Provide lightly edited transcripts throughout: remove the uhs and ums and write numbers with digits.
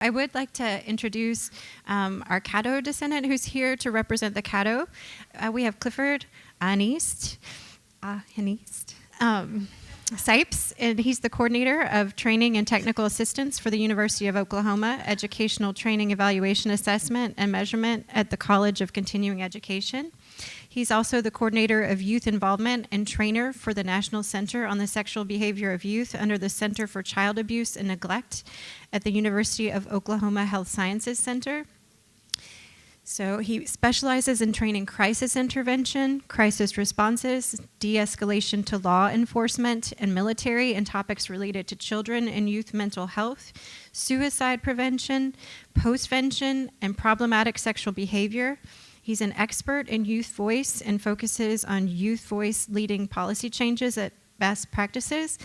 I would like to introduce our Caddo descendant who's here to represent the Caddo. We have Clifford Ah-in-nist, Sipes, and he's the coordinator of training and technical assistance for the University of Oklahoma, educational training, evaluation, assessment, and measurement at the College of Continuing Education. He's also the coordinator of youth involvement and trainer for the National Center on the Sexual Behavior of Youth under the Center for Child Abuse and Neglect at the University of Oklahoma Health Sciences Center. So he specializes in training crisis intervention, crisis responses, de-escalation to law enforcement and military, and topics related to children and youth mental health, suicide prevention, postvention, and problematic sexual behavior. He's an expert in youth voice and focuses on youth voice leading policy changes at best practices.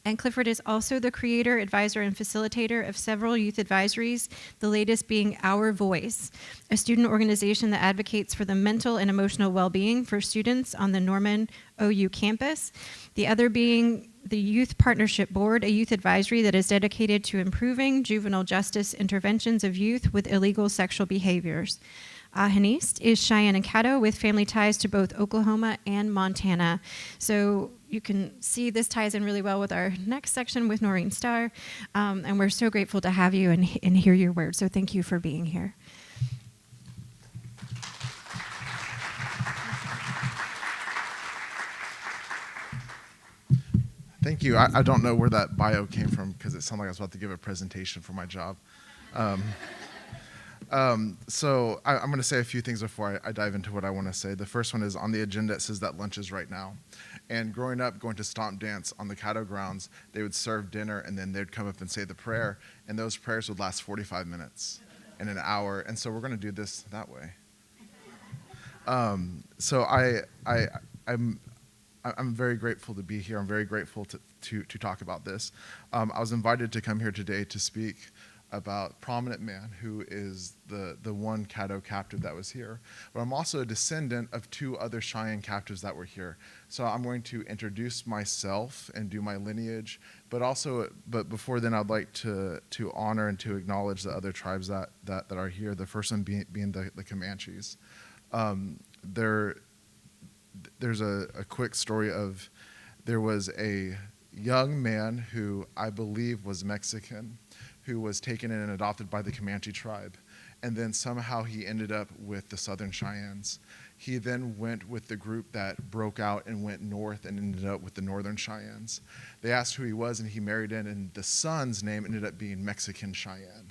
And Clifford is also the creator, advisor, and facilitator of several youth advisories, the latest being Our Voice, a student organization that advocates for the mental and emotional well-being for students on the Norman OU campus. The other being the Youth Partnership Board, a youth advisory that is dedicated to improving juvenile justice interventions of youth with illegal sexual behaviors. Ah-in-nist is Cheyenne and Caddo with family ties to both Oklahoma and Montana. So you can see this ties in really well with our next section with Noreen Starr. And we're so grateful to have you and hear your words. So thank you for being here. Thank you. I don't know where that bio came from because it sounded like I was about to give a presentation for my job. So I'm going to say a few things before I dive into what I want to say. The first one is on the agenda, it says that lunch is right now. And growing up, going to Stomp Dance on the Caddo grounds, they would serve dinner and then they'd come up and say the prayer. And those prayers would last 45 minutes and an hour. And so we're going to do this that way. So I'm very grateful to be here. I'm very grateful to talk about this. I was invited to come here today to speak about Prominent Man, who is the one Caddo captive that was here. But I'm also a descendant of two other Cheyenne captives that were here. So I'm going to introduce myself and do my lineage, but before then I'd like to honor and to acknowledge the other tribes that are here, the first one being the Comanches. There's a quick story of, there was a young man who I believe was Mexican, who was taken in and adopted by the Comanche tribe. And then somehow he ended up with the Southern Cheyennes. He then went with the group that broke out and went north and ended up with the Northern Cheyennes. They asked who he was and he married in, and the son's name ended up being Mexican Cheyenne.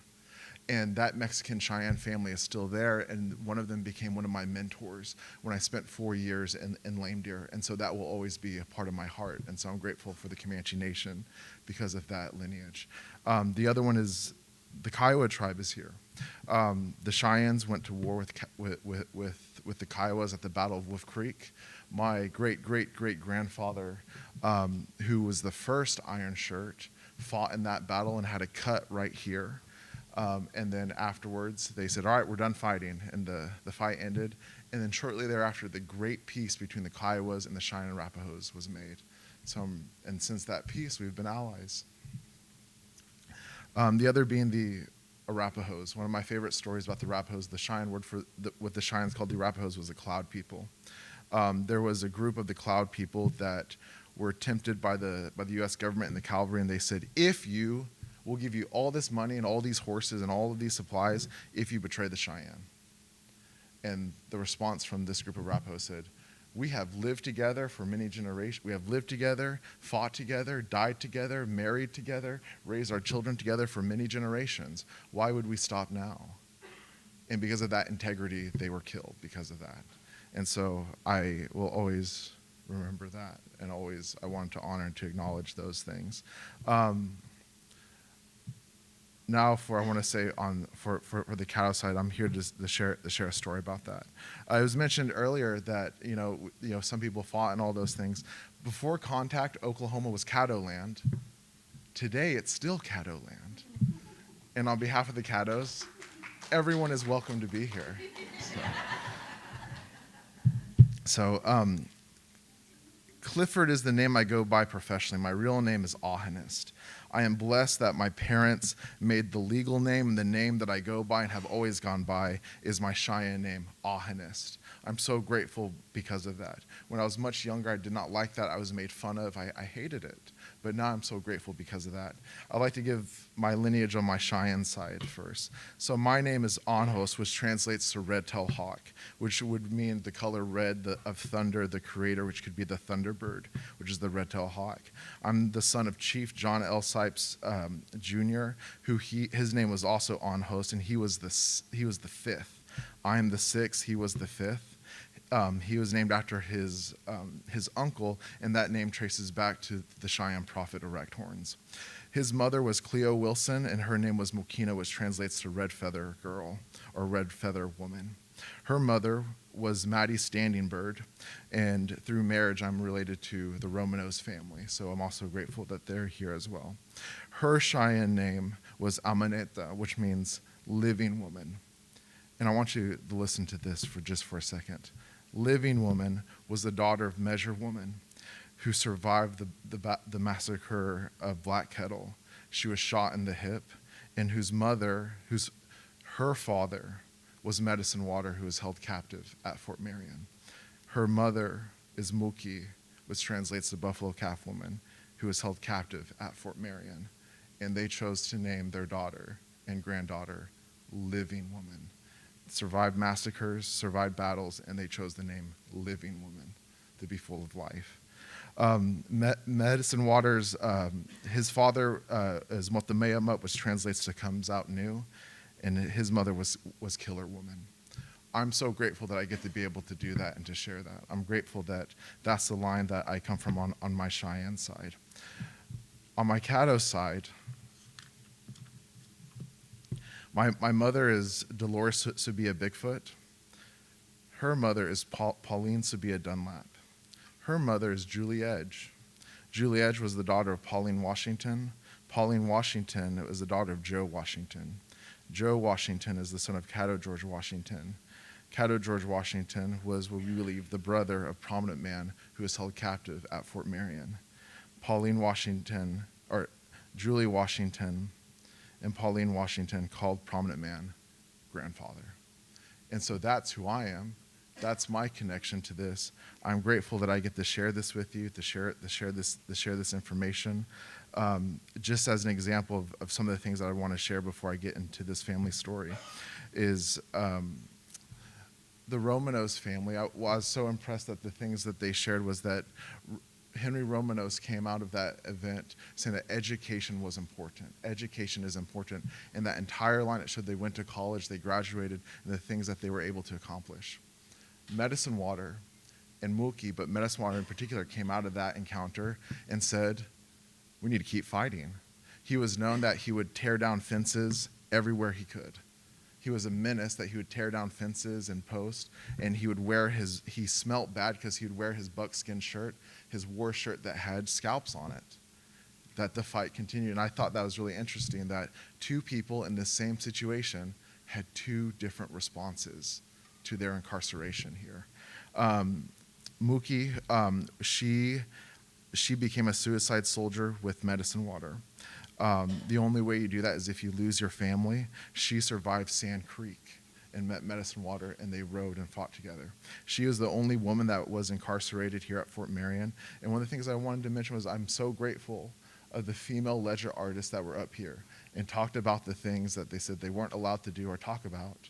And that Mexican Cheyenne family is still there, and one of them became one of my mentors when I spent 4 years in Lame Deer, and so that will always be a part of my heart, and so I'm grateful for the Comanche Nation because of that lineage. The other one is the Kiowa tribe is here. The Cheyennes went to war with the Kiowas at the Battle of Wolf Creek. My great-great-great-grandfather, who was the first Iron Shirt, fought in that battle and had a cut right here. And then afterwards, they said, all right, we're done fighting. And the fight ended. And then shortly thereafter, the great peace between the Kiowas and the Cheyenne and Arapahoes was made. And since that peace, we've been allies. The other being the Arapahoes. One of my favorite stories about the Arapahoes, the Cheyenne word for what the Cheyennes called the Arapahoes was the cloud people. There was a group of the cloud people that were tempted by the U.S. government and the cavalry, and they said, we'll give you all this money and all these horses and all of these supplies if you betray the Cheyenne. And the response from this group of Arapahoes said, we have lived together for many generations. We have lived together, fought together, died together, married together, raised our children together for many generations. Why would we stop now? And because of that integrity, they were killed because of that. And so I will always remember that, and I want to honor and to acknowledge those things. Now, I want to say for the Caddo side, I'm here to share a story about that. It was mentioned earlier that some people fought and all those things. Before contact, Oklahoma was Caddo land. Today, it's still Caddo land. And on behalf of the Caddos, everyone is welcome to be here. Clifford is the name I go by professionally. My real name is Ah-in-nist. I am blessed that my parents made the legal name, and the name that I go by and have always gone by is my Cheyenne name, Ah-in-nist. I'm so grateful because of that. When I was much younger, I did not like that. I was made fun of. I hated it. But now I'm so grateful because of that. I'd like to give my lineage on my Cheyenne side first. So my name is Anhos, which translates to red-tailed hawk, which would mean the color red of thunder, the creator, which could be the thunderbird, which is the red-tailed hawk. I'm the son of Chief John L. Sipes Jr., who his name was also Anhos, and he was the fifth. I am the sixth. He was the fifth. He was named after his uncle, and that name traces back to the Cheyenne prophet Erect Horns. His mother was Cleo Wilson, and her name was Mokina, which translates to red feather girl or red feather woman. Her mother was Maddie Standing Bird, and through marriage, I'm related to the Romanos family, so I'm also grateful that they're here as well. Her Cheyenne name was Amaneta, which means living woman. And I want you to listen to this for a second. Living woman was the daughter of Measure Woman, who survived the massacre of Black Kettle. She was shot in the hip, and her father was Medicine Water, who was held captive at Fort Marion. Her mother is Mookie, which translates to Buffalo Calf Woman, who was held captive at Fort Marion. And they chose to name their daughter and granddaughter Living Woman. Survived massacres, survived battles, and they chose the name Living Woman to be full of life. Medicine Waters, his father is Motameyamut, which translates to comes out new, and his mother was Killer Woman. I'm so grateful that I get to be able to do that and to share that. I'm grateful that that's the line that I come from on my Cheyenne side. On my Caddo side, my mother is Dolores Subia Bigfoot. Her mother is Pauline Subia Dunlap. Her mother is Julie Edge. Julie Edge was the daughter of Pauline Washington. Pauline Washington was the daughter of Joe Washington. Joe Washington is the son of Caddo George Washington. Caddo George Washington was, what we believe, the brother of Prominent Man who was held captive at Fort Marion. Julie Washington and Pauline Washington called Prominent Man grandfather. And so that's who I am. That's my connection to this. I'm grateful that I get to share this with you, to share this information. Just as an example of some of the things that I want to share before I get into this family story is the Romanos family. I was so impressed that the things that they shared was that Henry Romanos came out of that event saying that education was important. Education is important. And that entire line, it showed they went to college, they graduated, and the things that they were able to accomplish. Medicine Water and Mookie, but Medicine Water in particular, came out of that encounter and said, we need to keep fighting. He was known that he would tear down fences everywhere he could. He was a menace that he would tear down fences and posts, and he would he smelt bad because he would wear his buckskin shirt, his war shirt that had scalps on it, that the fight continued. And I thought that was really interesting that two people in the same situation had two different responses to their incarceration here. Mookie, she became a suicide soldier with Medicine Water. The only way you do that is if you lose your family. She survived Sand Creek and met Medicine Water, and they rode and fought together. She was the only woman that was incarcerated here at Fort Marion. And one of the things I wanted to mention was I'm so grateful of the female ledger artists that were up here and talked about the things that they said they weren't allowed to do or talk about,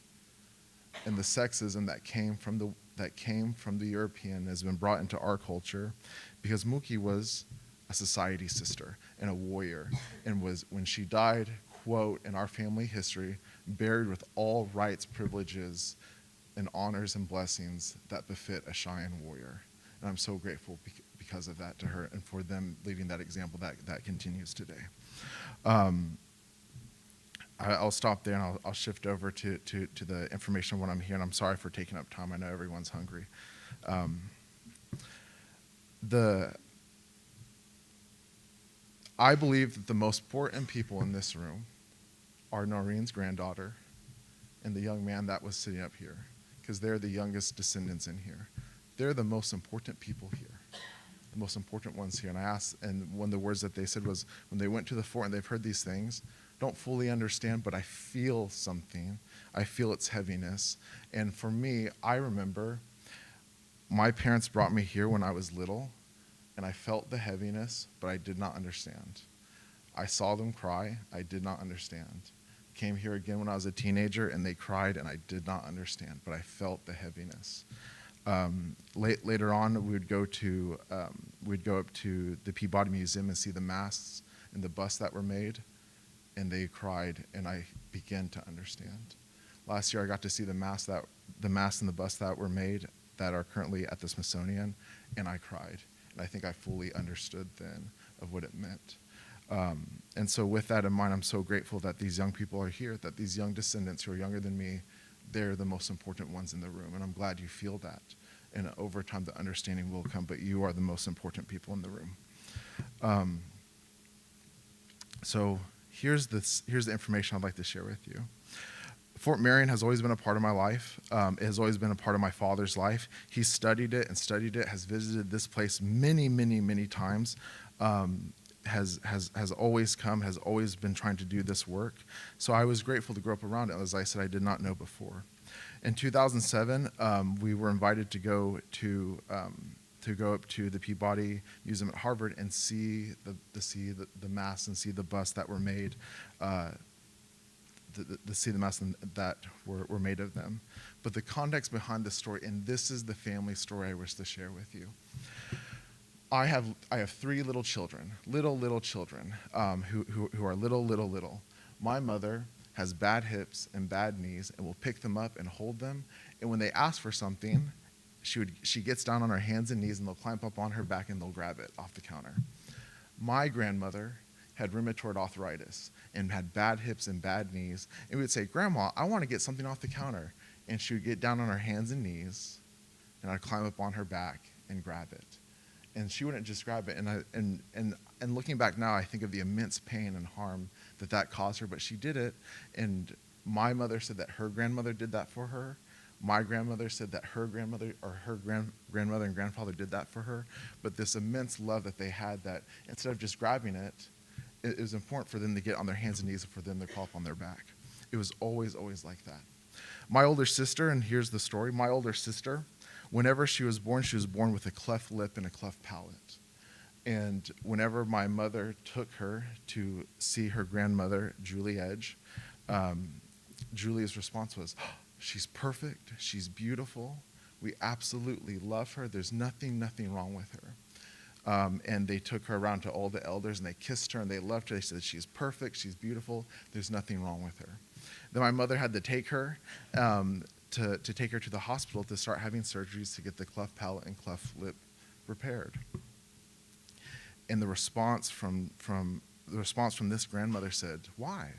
and the sexism that came from the European has been brought into our culture, because Mookie was a society sister and a warrior, and was, when she died, quote, in our family history, buried with all rights, privileges, and honors and blessings that befit a Cheyenne warrior. And I'm so grateful because of that to her and for them leading that example that continues today. I'll stop there, and I'll shift over to the information when I'm here, and I'm sorry for taking up time. I know everyone's hungry. I believe that the most important people in this room are Noreen's granddaughter and the young man that was sitting up here, because they're the youngest descendants in here. They're the most important people here. the most important ones here. And I asked, and one of the words that they said was, when they went to the fort and they've heard these things, don't fully understand, but I feel something. I feel its heaviness. And for me, I remember my parents brought me here when I was little, and I felt the heaviness, but I did not understand. I saw them cry. I did not understand. Came here again when I was a teenager, and they cried, and I did not understand, but I felt the heaviness. Later on, we'd go up to the Peabody Museum and see the masts and the busts that were made, and they cried, and I began to understand. Last year, I got to see the masts and the busts that were made that are currently at the Smithsonian, and I cried. And I think I fully understood then of what it meant. And so with that in mind, I'm so grateful that these young people are here, that these young descendants who are younger than me, they're the most important ones in the room. And I'm glad you feel that. And over time, the understanding will come, but you are the most important people in the room. So here's the information I'd like to share with you. Fort Marion has always been a part of my life. It has always been a part of my father's life. He studied it, has visited this place many, many, many times, has always come, has always been trying to do this work. So I was grateful to grow up around it. As I said, I did not know before. In 2007, we were invited to go up to the Peabody Museum at Harvard and see the masts and see the busts that were made, see the masts that were made of them. But the context behind the story, and this is the family story I wish to share with you. I have 3 little children, little children, who are little. My mother has bad hips and bad knees and will pick them up and hold them. And when they ask for something, she gets down on her hands and knees and they'll climb up on her back and they'll grab it off the counter. My grandmother had rheumatoid arthritis and had bad hips and bad knees. And we would say, Grandma, I want to get something off the counter. And she would get down on her hands and knees and I'd climb up on her back and grab it. And she wouldn't just grab it. And looking back now, I think of the immense pain and harm that caused her, but she did it. And my mother said that her grandmother did that for her. My grandmother said that her grandmother or her grandmother and grandfather did that for her. But this immense love that they had, that instead of just grabbing it, it was important for them to get on their hands and knees and for them to crawl up on their back. It was always like that. My older sister, and here's the story, my older sister, whenever she was born with a cleft lip and a cleft palate. And whenever my mother took her to see her grandmother, Julie Edge, Julie's response was, oh, she's perfect, she's beautiful, we absolutely love her, there's nothing wrong with her. And they took her around to all the elders and they kissed her and they loved her. They said, she's perfect, she's beautiful, there's nothing wrong with her. Then my mother had to take her to take her to the hospital to start having surgeries to get the cleft palate and cleft lip repaired. And the response from this grandmother said, why?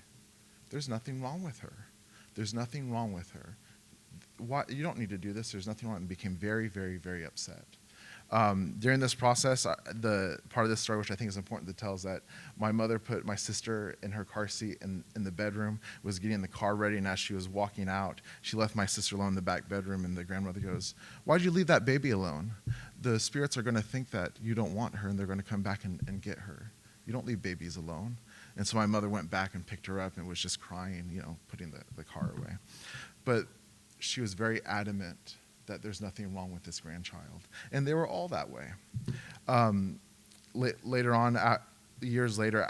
There's nothing wrong with her. There's nothing wrong with her. Why? You don't need to do this. There's nothing wrong. And became very, very, very upset. During this process, the part of this story which I think is important to tell is that my mother put my sister in her car seat in the bedroom, was getting the car ready, and as she was walking out, she left my sister alone in the back bedroom, and the grandmother goes, why'd you leave that baby alone? The spirits are going to think that you don't want her, and they're going to come back and get her. You don't leave babies alone. And so my mother went back and picked her up and was just crying, putting the car away. But she was very adamant that there's nothing wrong with this grandchild. And they were all that way. Later on, years later,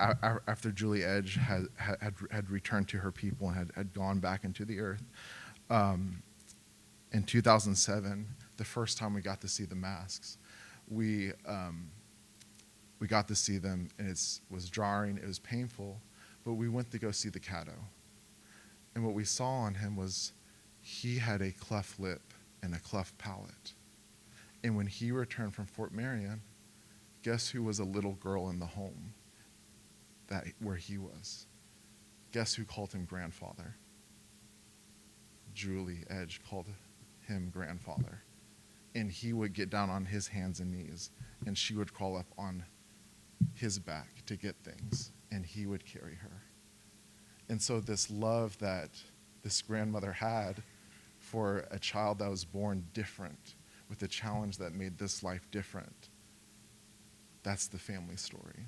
after Julie Edge had returned to her people and had gone back into the earth, in 2007, the first time we got to see the masks, we got to see them, and it was jarring, it was painful, but we went to go see the Caddo. And what we saw on him was he had a cleft lip and a cleft palate. And when he returned from Fort Marion, guess who was a little girl in the home where he was? Guess who called him grandfather? Julie Edge called him grandfather. And he would get down on his hands and knees, and she would crawl up on his back to get things, and he would carry her. And so this love that this grandmother had for a child that was born different, with a challenge that made this life different, That's the family story.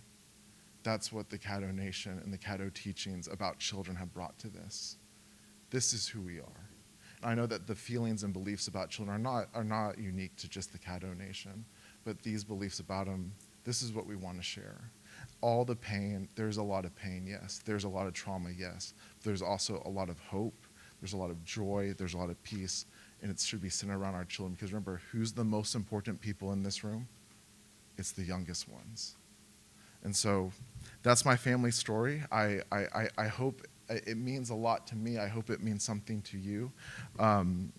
That's what the Caddo Nation and the Caddo teachings about children have brought to this. This is who we are. And I know that the feelings and beliefs about children are not unique to just the Caddo Nation, but these beliefs about them, this is what we want to share. All the pain, there's a lot of pain, yes. There's a lot of trauma, yes. There's also a lot of hope. There's a lot of joy. There's a lot of peace. And it should be centered around our children, because remember, who's the most important people in this room? It's the youngest ones. And so that's my family story. I hope it means a lot to me. I hope it means something to you. I'm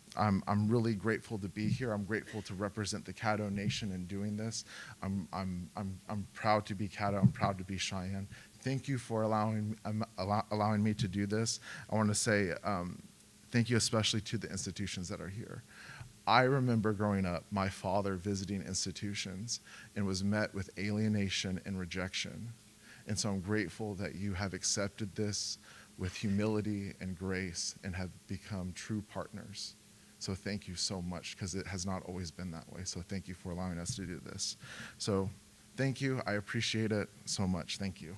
really grateful to be here. I'm grateful to represent the Caddo Nation in doing this. I'm proud to be Caddo. I'm proud to be Cheyenne. Thank you for allowing me to do this. I want to say thank you especially to the institutions that are here. I remember growing up, my father visiting institutions and was met with alienation and rejection. And so I'm grateful that you have accepted this with humility and grace and have become true partners. So thank you so much, because it has not always been that way. So thank you for allowing us to do this. So thank you. I appreciate it so much. Thank you.